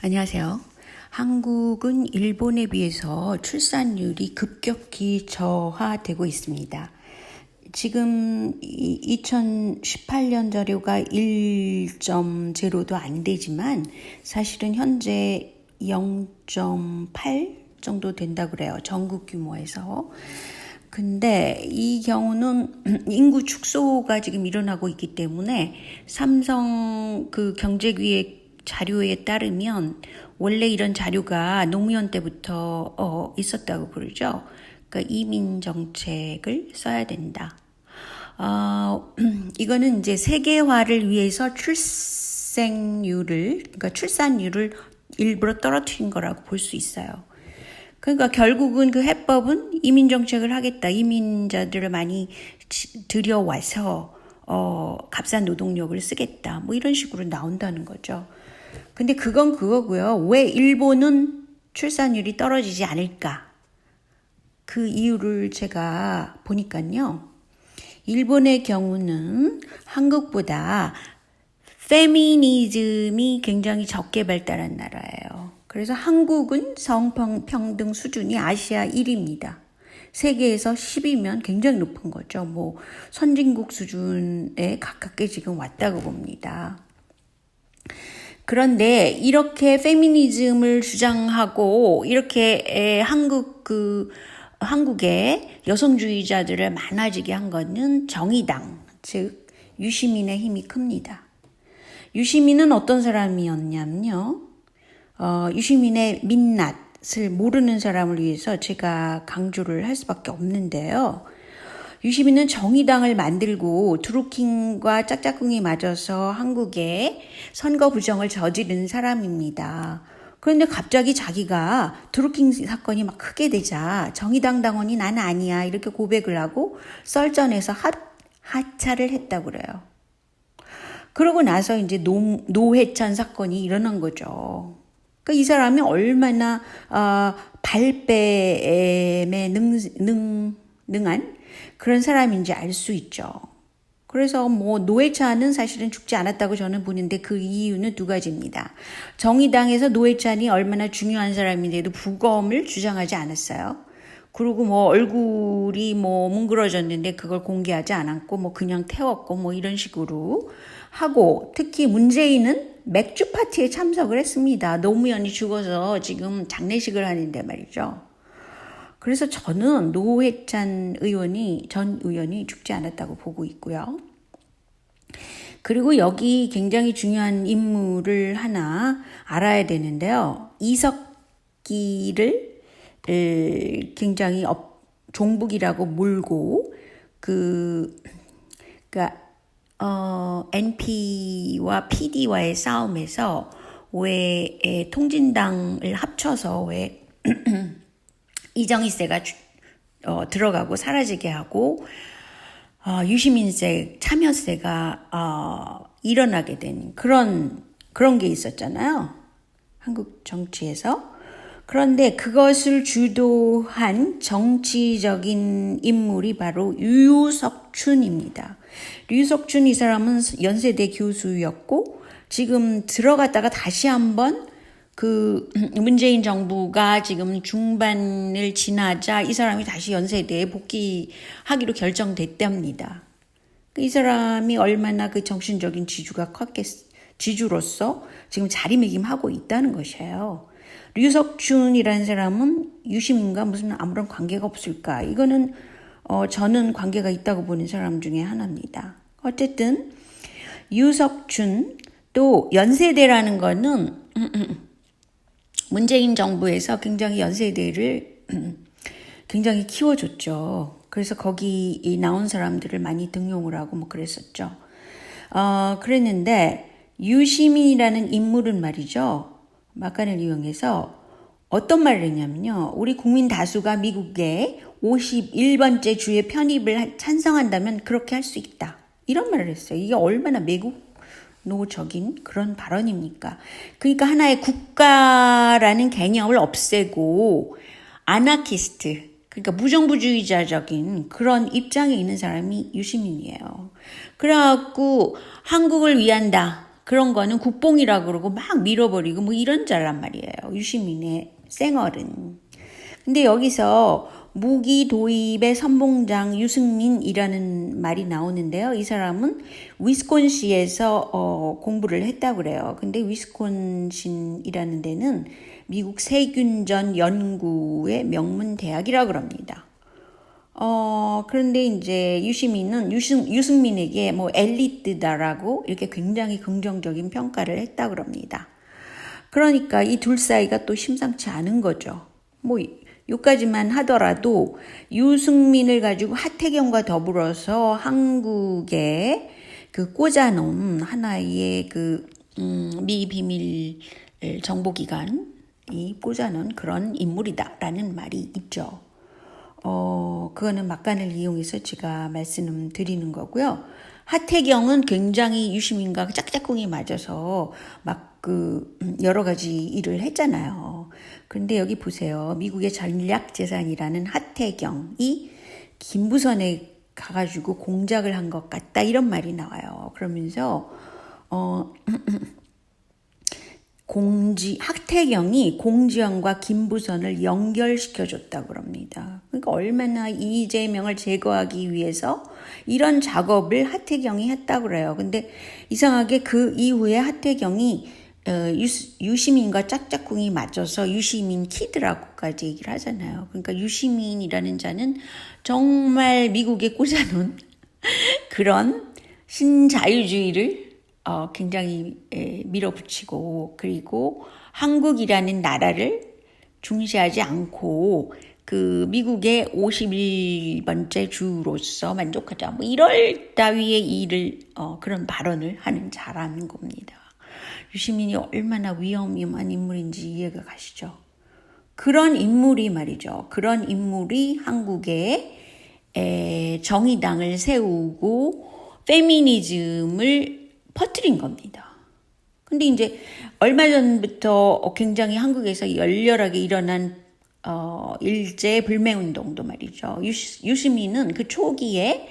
안녕하세요. 한국은 일본에 비해서 출산율이 급격히 저하되고 있습니다. 지금 2018년 자료가 1.0도 안 되지만 사실은 현재 0.8 정도 된다고 그래요. 전국 규모에서. 근데 이 경우는 인구 축소가 지금 일어나고 있기 때문에 삼성 그 경제기획 자료에 따르면 원래 이런 자료가 노무현 때부터 있었다고 그러죠. 그러니까 이민 정책을 써야 된다. 이거는 이제 세계화를 위해서 그러니까 출산율을 일부러 떨어뜨린 거라고 볼 수 있어요. 그러니까 결국은 그 해법은 이민 정책을 하겠다. 이민자들을 많이 들여와서 값싼 노동력을 쓰겠다. 뭐 이런 식으로 나온다는 거죠. 근데 그건 그거고요. 왜 일본은 출산율이 떨어지지 않을까? 그 이유를 제가 보니까요. 일본의 경우는 한국보다 페미니즘이 굉장히 적게 발달한 나라예요. 그래서 한국은 성평등 수준이 아시아 1위입니다. 세계에서 10위면 굉장히 높은 거죠. 뭐 선진국 수준에 가깝게 지금 왔다고 봅니다. 그런데 이렇게 페미니즘을 주장하고 이렇게 한국의 여성주의자들을 많아지게 한 것은 정의당, 즉 유시민의 힘이 큽니다. 유시민은 어떤 사람이었냐면요. 유시민의 민낯을 모르는 사람을 위해서 제가 강조를 할 수밖에 없는데요. 유시민은 정의당을 만들고 드루킹과 짝짝꿍이 맞아서 한국에 선거 부정을 저지른 사람입니다. 그런데 갑자기 자기가 드루킹 사건이 막 크게 되자 정의당 당원이 난 아니야 이렇게 고백을 하고 썰전에서 하차를 했다고 그래요. 그러고 나서 이제 노회찬 사건이 일어난 거죠. 그러니까 이 사람이 얼마나 발뺌에 능한 그런 사람인지 알 수 있죠. 그래서 뭐 노회찬은 사실은 죽지 않았다고 저는 보는데 그 이유는 두 가지입니다. 정의당에서 노회찬이 얼마나 중요한 사람인데도 부검을 주장하지 않았어요. 그리고 뭐 얼굴이 뭐 뭉그러졌는데 그걸 공개하지 않았고 뭐 그냥 태웠고 뭐 이런 식으로 하고, 특히 문재인은 맥주 파티에 참석을 했습니다. 노무현이 죽어서 지금 장례식을 하는데 말이죠. 그래서 저는 노회찬 전 의원이 죽지 않았다고 보고 있고요. 그리고 여기 굉장히 중요한 인물을 하나 알아야 되는데요. 이석기를 굉장히 종북이라고 몰고 NP와 PD와의 싸움에서 왜 통진당을 합쳐서 왜 이정희세가 들어가고 사라지게 하고 유시민세, 참여세가 일어나게 된 그런 게 있었잖아요. 한국 정치에서. 그런데 그것을 주도한 정치적인 인물이 바로 류석춘입니다. 류석춘 이 사람은 연세대 교수였고 지금 들어갔다가 다시 한번 그 문재인 정부가 지금 중반을 지나자 이 사람이 다시 연세대에 복귀하기로 결정됐답니다. 이 사람이 얼마나 그 정신적인 지주로서 지금 자리매김하고 있다는 것이에요. 류석춘이라는 사람은 유시민과 무슨 아무런 관계가 없을까? 이거는 저는 관계가 있다고 보는 사람 중에 하나입니다. 어쨌든 유석춘 또 연세대라는 거는 문재인 정부에서 굉장히 연세대를 굉장히 키워줬죠. 그래서 거기 나온 사람들을 많이 등용을 하고 뭐 그랬었죠. 그랬는데 유시민이라는 인물은 말이죠. 막간을 이용해서 어떤 말을 했냐면요. 우리 국민 다수가 미국의 51번째 주의 편입을 찬성한다면 그렇게 할 수 있다. 이런 말을 했어요. 이게 얼마나 매국노적인 그런 발언입니까? 그러니까 하나의 국가라는 개념을 없애고 아나키스트, 그러니까 무정부주의자적인 그런 입장에 있는 사람이 유시민이에요. 그래갖고 한국을 위한다. 그런 거는 국뽕이라 그러고 막 밀어버리고 뭐 이런 자란 말이에요. 유시민의 생얼은. 근데 여기서 무기 도입의 선봉장 유승민이라는 말이 나오는데요. 이 사람은 위스콘신에서 공부를 했다고 그래요. 근데 위스콘신이라는 데는 미국 세균전 연구의 명문 대학이라고 그럽니다. 그런데 이제 유승민에게 뭐 엘리트다라고 이렇게 굉장히 긍정적인 평가를 했다고 그럽니다. 그러니까 이 둘 사이가 또 심상치 않은 거죠. 뭐 여기까지만 하더라도 유승민을 가지고 하태경과 더불어서 한국에 그 꽂아놓은 하나의 그 미비밀 정보기관이 꽂아놓은 그런 인물이다라는 말이 있죠. 그거는 막간을 이용해서 제가 말씀드리는 거고요. 하태경은 굉장히 유시민과 짝짝꿍이 맞아서 막 여러 가지 일을 했잖아요. 그런데 여기 보세요. 미국의 전략재산이라는 하태경이 김부선에 가가지고 공작을 한 것 같다 이런 말이 나와요. 그러면서 하태경이 공지영과 김부선을 연결시켜줬다고 합니다. 그러니까 얼마나 이재명을 제거하기 위해서 이런 작업을 하태경이 했다고 그래요. 근데 이상하게 그 이후에 하태경이 유시민과 짝짝꿍이 맞아서 유시민 키드라고까지 얘기를 하잖아요. 그러니까 유시민이라는 자는 정말 미국에 꽂아놓은 그런 신자유주의를 굉장히 밀어붙이고 그리고 한국이라는 나라를 중시하지 않고 그 미국의 51번째 주로서 만족하자 뭐 이럴 따위의 일을 그런 발언을 하는 자라는 겁니다. 유시민이 얼마나 위험한 인물인지 이해가 가시죠? 그런 인물이 말이죠. 그런 인물이 한국에 정의당을 세우고 페미니즘을 퍼뜨린 겁니다. 근데 이제 얼마 전부터 굉장히 한국에서 열렬하게 일어난 일제 불매운동도 말이죠. 유시민은 그 초기에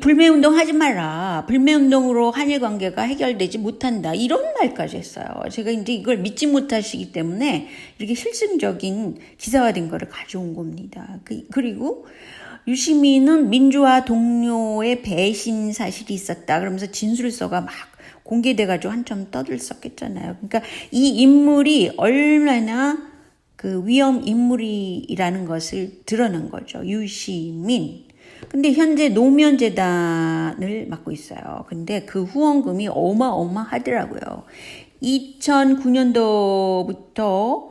불매운동 하지 마라. 불매운동으로 한일 관계가 해결되지 못한다. 이런 말까지 했어요. 제가 이제 이걸 믿지 못하시기 때문에 이렇게 실증적인 기사화된 거를 가져온 겁니다. 그리고 유시민은 민주화 동료의 배신 사실이 있었다. 그러면서 진술서가 막 공개돼가지고 한참 떠들썩했잖아요. 그러니까 이 인물이 얼마나 그 위험 인물이라는 것을 드러낸 거죠. 유시민. 근데 현재 노면재단을 맡고 있어요. 근데 그 후원금이 어마어마하더라고요. 2009년도부터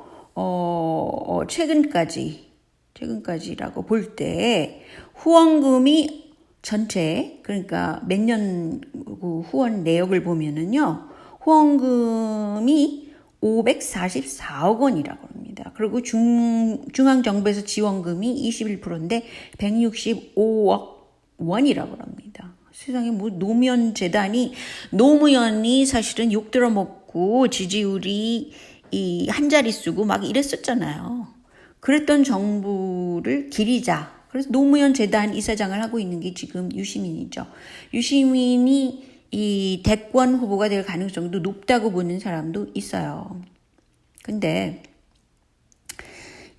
최근까지라고 볼 때 후원금이 전체 그러니까 몇 년 후원 내역을 보면은요. 후원금이 544억 원이라고 합니다. 그리고 중앙정부에서 지원금이 21%인데 165억 원이라고 합니다. 세상에 뭐 노무현이 사실은 욕 들어먹고 지지율이 한 자릿수고 막 이랬었잖아요. 그랬던 정부를 기리자. 그래서 노무현 재단 이사장을 하고 있는 게 지금 유시민이죠. 유시민이 이 대권 후보가 될 가능성도 높다고 보는 사람도 있어요. 근데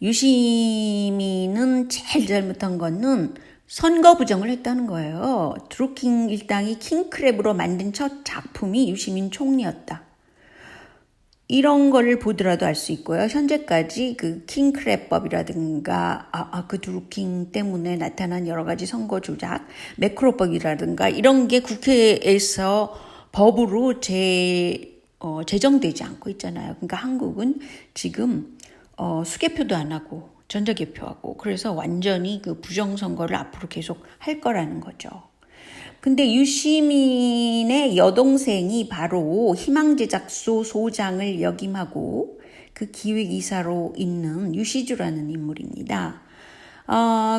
유시민은 제일 잘못한 거는 선거 부정을 했다는 거예요. 드루킹 일당이 킹크랩으로 만든 첫 작품이 유시민 총리였다. 이런 거를 보더라도 알 수 있고요. 현재까지 그 킹크랩법이라든가 그 드루킹 때문에 나타난 여러 가지 선거 조작, 매크로법이라든가 이런 게 국회에서 법으로 제정되지 않고 있잖아요. 그러니까 한국은 지금 수개표도 안 하고 전자개표하고 그래서 완전히 그 부정선거를 앞으로 계속 할 거라는 거죠. 근데 유시민의 여동생이 바로 희망제작소 소장을 역임하고 그 기획이사로 있는 유시주라는 인물입니다.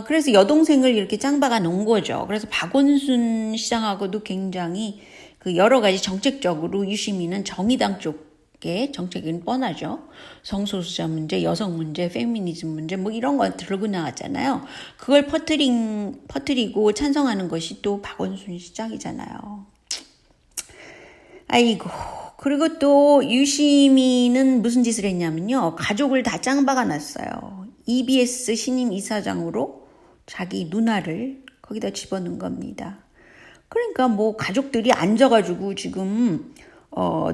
그래서 여동생을 이렇게 짱박아 놓은 거죠. 그래서 박원순 시장하고도 굉장히 그 여러 가지 정책적으로 유시민은 정의당 쪽의 정책은 뻔하죠. 성소수자 문제, 여성 문제, 페미니즘 문제 뭐 이런 거 들고 나왔잖아요. 그걸 퍼뜨리고 찬성하는 것이 또 박원순 시장이잖아요. 아이고. 그리고 또 유시민은 무슨 짓을 했냐면요. 가족을 다 짱박아 놨어요. EBS 신임 이사장으로 자기 누나를 거기다 집어넣은 겁니다. 그러니까 뭐 가족들이 앉아가지고 지금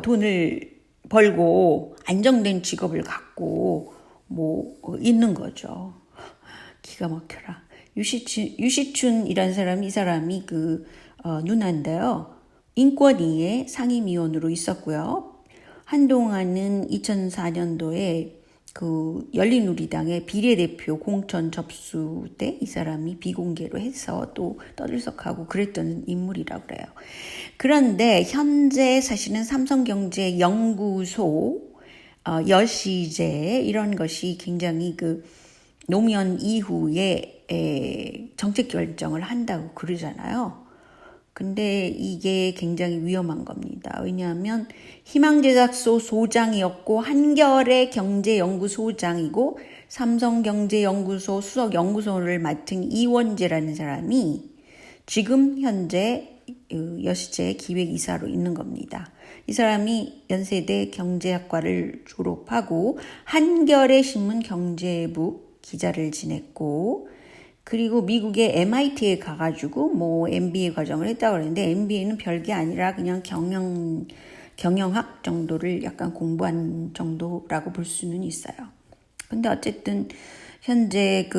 돈을 벌고 안정된 직업을 갖고 뭐 있는 거죠. 기가 막혀라. 유시춘이라는 사람이 이 사람이 누나인데요. 인권위의 상임위원으로 있었고요. 한동안은 2004년도에 열린우리당의 비례대표 공천 접수 때 이 사람이 비공개로 해서 또 떠들썩하고 그랬던 인물이라고 그래요. 그런데 현재 사실은 삼성경제연구소 여시제 이런 것이 굉장히 노무현 이후에 정책 결정을 한다고 그러잖아요. 근데 이게 굉장히 위험한 겁니다. 왜냐하면 희망제작소 소장이었고 한겨레 경제연구소장이고 삼성경제연구소 수석연구소를 맡은 이원재라는 사람이 지금 현재 여시제 기획이사로 있는 겁니다. 이 사람이 연세대 경제학과를 졸업하고 한겨레 신문 경제부 기자를 지냈고 그리고 미국의 MIT에 가가지고 뭐 MBA 과정을 했다고 그러는데 MBA는 별게 아니라 그냥 경영학 정도를 약간 공부한 정도라고 볼 수는 있어요. 근데 어쨌든 현재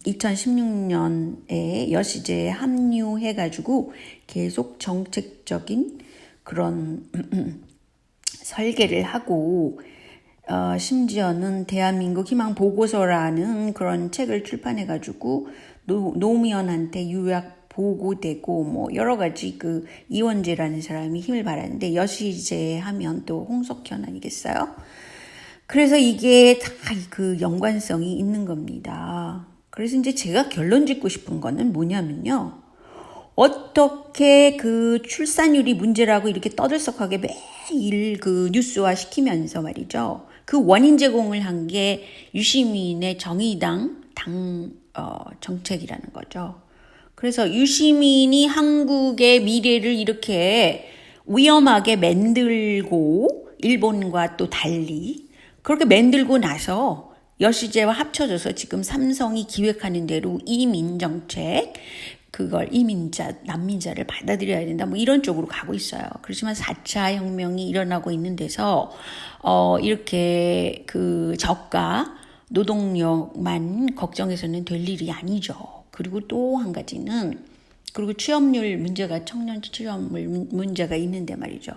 2016년에 여시제에 합류해가지고 계속 정책적인 그런 설계를 하고 심지어는 대한민국 희망 보고서라는 그런 책을 출판해가지고 노무현한테 요약 보고되고 뭐 여러 가지 이원재라는 사람이 힘을 발하는데 여시제 하면 또 홍석현 아니겠어요? 그래서 이게 다 연관성이 있는 겁니다. 그래서 이제 제가 결론 짓고 싶은 거는 뭐냐면요. 어떻게 출산율이 문제라고 이렇게 떠들썩하게 매일 뉴스화 시키면서 말이죠. 원인 제공을 한 게 유시민의 정의당 정책이라는 거죠. 그래서 유시민이 한국의 미래를 이렇게 위험하게 만들고 일본과 또 달리 그렇게 만들고 나서 여시제와 합쳐져서 지금 삼성이 기획하는 대로 이민정책 그걸 난민자를 받아들여야 된다. 뭐 이런 쪽으로 가고 있어요. 그렇지만 4차 혁명이 일어나고 있는 데서 이렇게 저가 노동력만 걱정해서는 될 일이 아니죠. 그리고 또 한 가지는 그리고 취업률 문제가 청년 취업률 문제가 있는데 말이죠.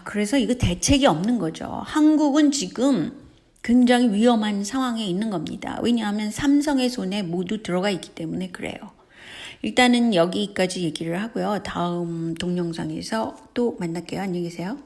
그래서 이거 대책이 없는 거죠. 한국은 지금 굉장히 위험한 상황에 있는 겁니다. 왜냐하면 삼성의 손에 모두 들어가 있기 때문에 그래요. 일단은 여기까지 얘기를 하고요. 다음 동영상에서 또 만날게요. 안녕히 계세요.